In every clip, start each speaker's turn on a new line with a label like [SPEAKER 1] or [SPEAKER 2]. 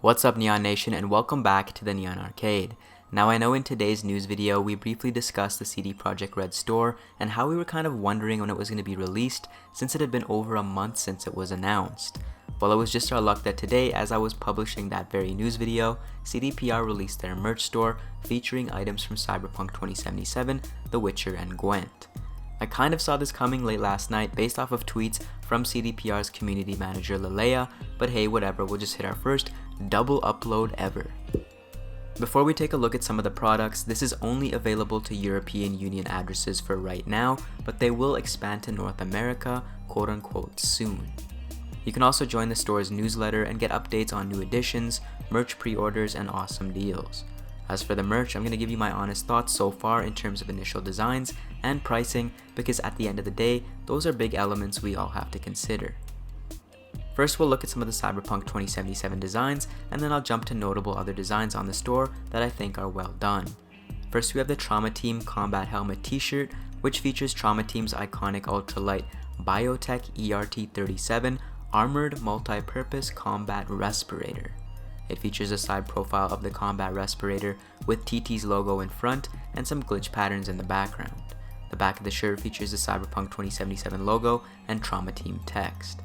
[SPEAKER 1] What's up Neon Nation, and welcome back to the Neon Arcade. Now I know in today's news video we briefly discussed the CD Projekt Red store and how we were kind of wondering when it was going to be released since it had been over a month since it was announced. Well, it was just our luck that today, as I was publishing that very news video, CDPR released their merch store featuring items from Cyberpunk 2077, The Witcher, and Gwent. I kind of saw this coming late last night based off of tweets from CDPR's community manager Lalea, but hey, whatever, we'll just hit our first double upload ever. Before we take a look at some of the products, this is only available to European Union addresses for right now, but they will expand to North America, quote unquote, soon. You can also join the store's newsletter and get updates on new editions, merch pre-orders, and awesome deals. As for the merch, I'm going to give you my honest thoughts so far in terms of initial designs and pricing, because at the end of the day, those are big elements we all have to consider. First, we'll look at some of the Cyberpunk 2077 designs, and then I'll jump to notable other designs on the store that I think are well done. First, we have the Trauma Team Combat Helmet t-shirt, which features Trauma Team's iconic ultralight Biotec ERT-37 Armored Multipurpose Combat Respirator. It features a side profile of the combat respirator with TT's logo in front and some glitch patterns in the background. The back of the shirt features the Cyberpunk 2077 logo and Trauma Team text.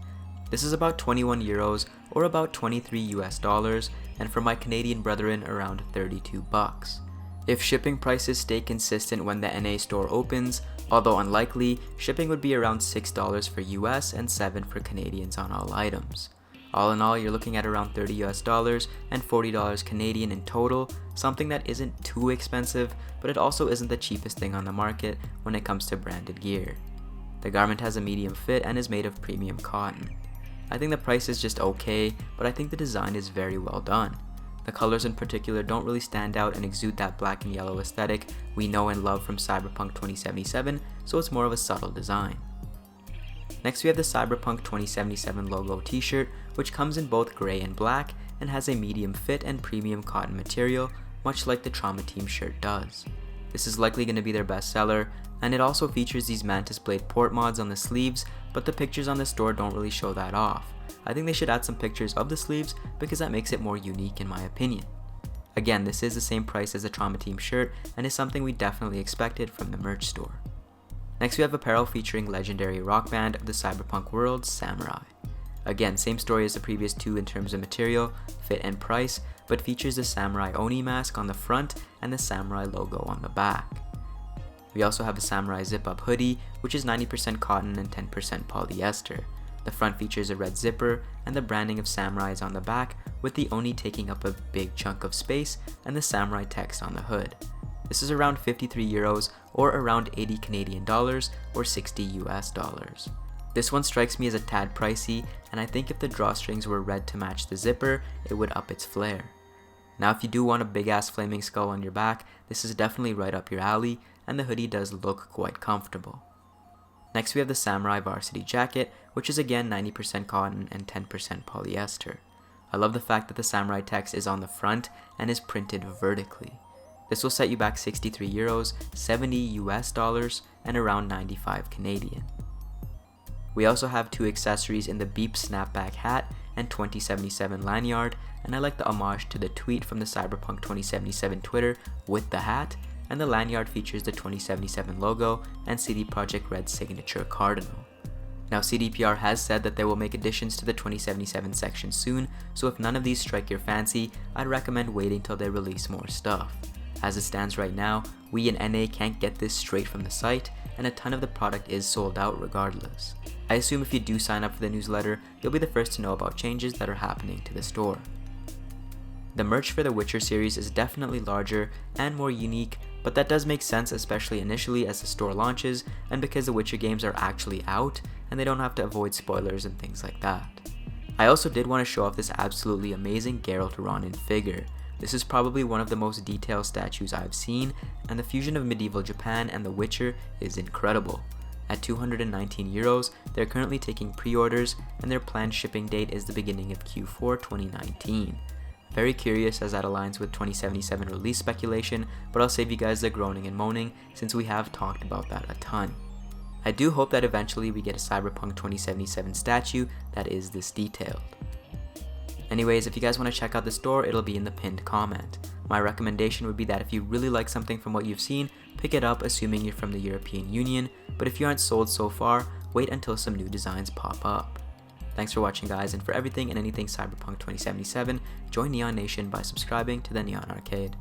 [SPEAKER 1] This is about 21 euros or about 23 US dollars, and for my Canadian brethren around 32 bucks. If shipping prices stay consistent when the NA store opens, although unlikely, shipping would be around $6 for US and $7 for Canadians on all items. All in all, you're looking at around 30 US dollars and $40 Canadian in total, something that isn't too expensive, but it also isn't the cheapest thing on the market when it comes to branded gear. The garment has a medium fit and is made of premium cotton. I think the price is just okay, but I think the design is very well done. The colors in particular don't really stand out and exude that black and yellow aesthetic we know and love from Cyberpunk 2077, so it's more of a subtle design. Next, we have the Cyberpunk 2077 logo t-shirt, which comes in both gray and black and has a medium fit and premium cotton material, much like the Trauma Team shirt does. This is likely going to be their best seller, and it also features these mantis blade port mods on the sleeves, but the pictures on the store don't really show that off. I think they should add some pictures of the sleeves because that makes it more unique in my opinion. Again, this is the same price as the Trauma Team shirt and is something we definitely expected from the merch store. Next, we have apparel featuring legendary rock band of the Cyberpunk world, Samurai. Again, same story as the previous two in terms of material, fit, and price, but features the Samurai Oni mask on the front and the Samurai logo on the back. We also have the Samurai Zip Up Hoodie, which is 90% cotton and 10% polyester. The front features a red zipper, and the branding of Samurai is on the back, with the Oni taking up a big chunk of space and the Samurai text on the hood. This is around 53 euros or around 80 Canadian dollars or 60 US dollars. This one strikes me as a tad pricey, and I think if the drawstrings were red to match the zipper, it would up its flair. Now if you do want a big ass flaming skull on your back, this is definitely right up your alley, and the hoodie does look quite comfortable. Next, we have the Samurai Varsity jacket, which is again 90% cotton and 10% polyester. I love the fact that the Samurai text is on the front and is printed vertically. This will set you back 63 euros, 70 US dollars, and around 95 Canadian. We also have two accessories in the Beep snapback hat and 2077 lanyard, and I like the homage to the tweet from the Cyberpunk 2077 Twitter with the hat, and the lanyard features the 2077 logo and CD Projekt Red's signature cardinal. Now, CDPR has said that they will make additions to the 2077 section soon, so if none of these strike your fancy, I'd recommend waiting till they release more stuff. As it stands right now, we in NA can't get this straight from the site, and a ton of the product is sold out regardless. I assume if you do sign up for the newsletter, you'll be the first to know about changes that are happening to the store. The merch for the Witcher series is definitely larger and more unique, but that does make sense, especially initially as the store launches and because the Witcher games are actually out and they don't have to avoid spoilers and things like that. I also did want to show off this absolutely amazing Geralt figure. This is probably one of the most detailed statues I've seen, and the fusion of medieval Japan and the Witcher is incredible. At 219 euros, they're currently taking pre-orders, and their planned shipping date is the beginning of Q4 2019. Very curious as that aligns with 2077 release speculation, but I'll save you guys the groaning and moaning since we have talked about that a ton. I do hope that eventually we get a Cyberpunk 2077 statue that is this detailed. Anyways, if you guys want to check out the store, it'll be in the pinned comment. My recommendation would be that if you really like something from what you've seen, pick it up assuming you're from the European Union, but if you aren't sold so far, wait until some new designs pop up. Thanks for watching guys, and for everything and anything Cyberpunk 2077, join Neon Nation by subscribing to the Neon Arcade.